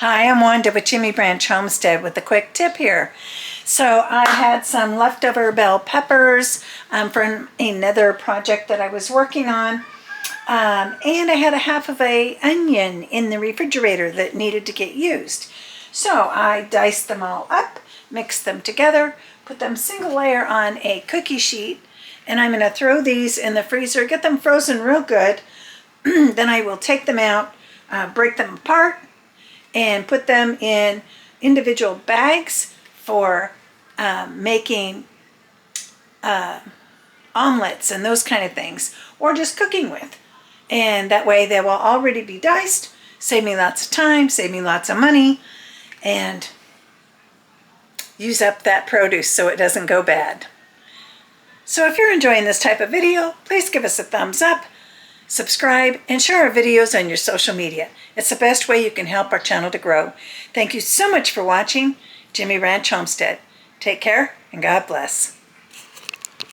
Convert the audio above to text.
Hi, I'm Wanda with Jimmy Branch Homestead with a quick tip here. So I had some leftover bell peppers from another project that I was working on. And I had a half of a onion in the refrigerator that needed to get used. So I diced them all up, mixed them together, put them single layer on a cookie sheet, and I'm going to throw these in the freezer, get them frozen real good. Then I will take them out, break them apart, and put them in individual bags for making omelets and those kind of things, or just cooking with. And that way they will already be diced, save me lots of time, save me lots of money, and use up that produce so it doesn't go bad. So if you're enjoying this type of video, please give us a thumbs up, subscribe, and share our videos on your social media. It's the best way you can help our channel to grow. Thank you so much for watching Jimmy Ranch Homestead. Take care and God bless.